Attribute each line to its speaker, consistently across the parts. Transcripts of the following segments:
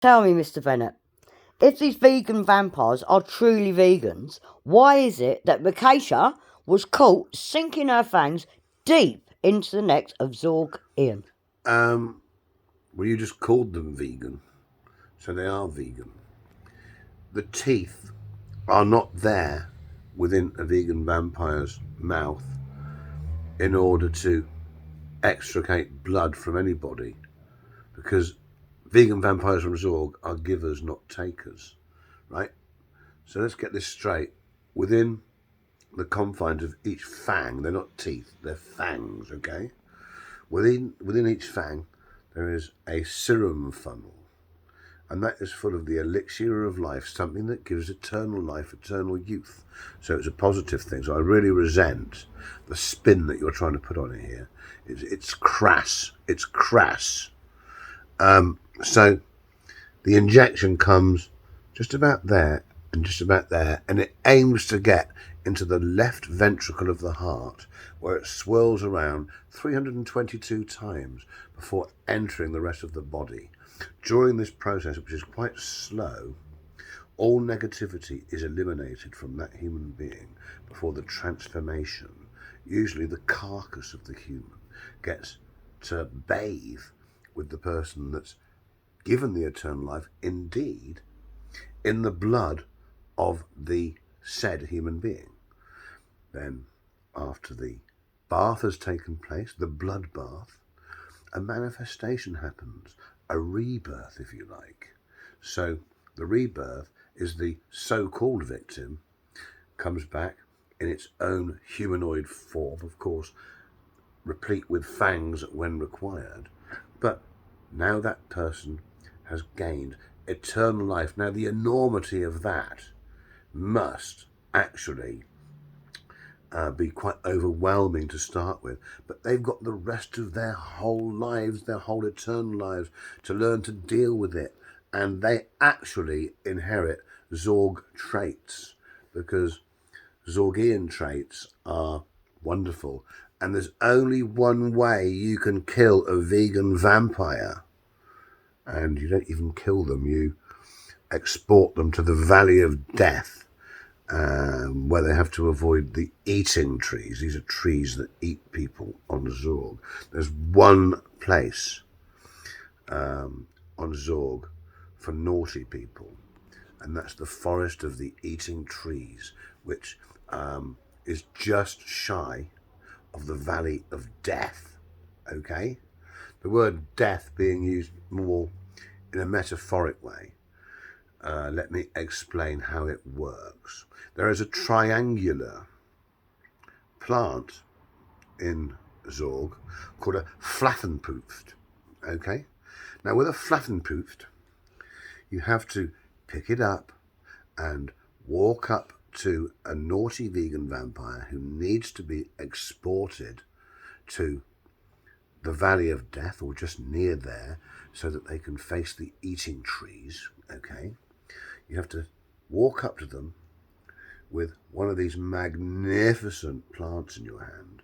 Speaker 1: Tell me, Mr. Bennett, if these vegan vampires are truly vegans, why is it that Mikasha was caught sinking her fangs deep into the neck of Zorg Ian?
Speaker 2: Well, you just called them vegan, so they are vegan. The teeth are not there within a vegan vampire's mouth in order to extricate blood from anybody, because vegan vampires from Zorg are givers, not takers, right? So let's get this straight. Within the confines of each fang, they're not teeth, they're fangs, okay? Within each fang, there is a serum funnel, and that is full of the elixir of life, something that gives eternal life, eternal youth. So it's a positive thing. So I really resent the spin that you're trying to put on it here. It's crass. It's crass. So the injection comes just about there and just about there, and it aims to get into the left ventricle of the heart, where it swirls around 322 times before entering the rest of the body. During this process, which is quite slow, all negativity is eliminated from that human being before the transformation. Usually the carcass of the human gets to bathe with the person that's given the eternal life, indeed, in the blood of the said human being. Then, after the bath has taken place, the blood bath, a manifestation happens, a rebirth, if you like. So the rebirth is the so-called victim comes back in its own humanoid form, of course, replete with fangs when required. But now that person has gained eternal life. Now the enormity of that must actually be quite overwhelming to start with, but they've got the rest of their whole lives, their whole eternal lives, to learn to deal with it, and they actually inherit Zorg traits, because Zorgian traits are wonderful, and there's only one way you can kill a vegan vampire, and you don't even kill them, you export them to the Valley of Death, where they have to avoid the eating trees. These are trees that eat people on Zorg. There's one place on Zorg for naughty people, and that's the Forest of the Eating Trees, which is just shy of the Valley of Death, okay? The word death being used more in a metaphoric way. Let me explain how it works. There is a triangular plant in Zorg called a Flattenpoofd. Okay? Now, with a Flattenpoofd, you have to pick it up and walk up to a naughty vegan vampire who needs to be exported to the Valley of Death, or just near there, so that they can face the eating trees. Okay? You have to walk up to them with one of these magnificent plants in your hand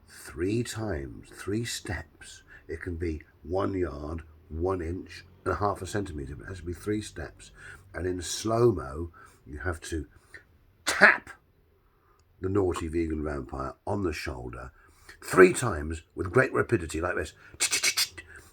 Speaker 2: 3 times, 3 steps. It can be 1 yard, 1 inch, and half a centimetre, but it has to be 3 steps. And in slow-mo, you have to tap the naughty vegan vampire on the shoulder 3 times with great rapidity, like this.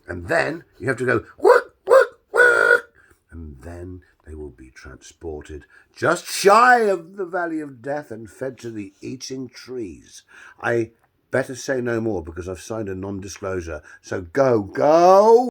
Speaker 2: And then you have to go, whoop, whoop, whoop, and then they will be transported just shy of the Valley of Death and fed to the eating trees. I better say no more because I've signed a non-disclosure. So go.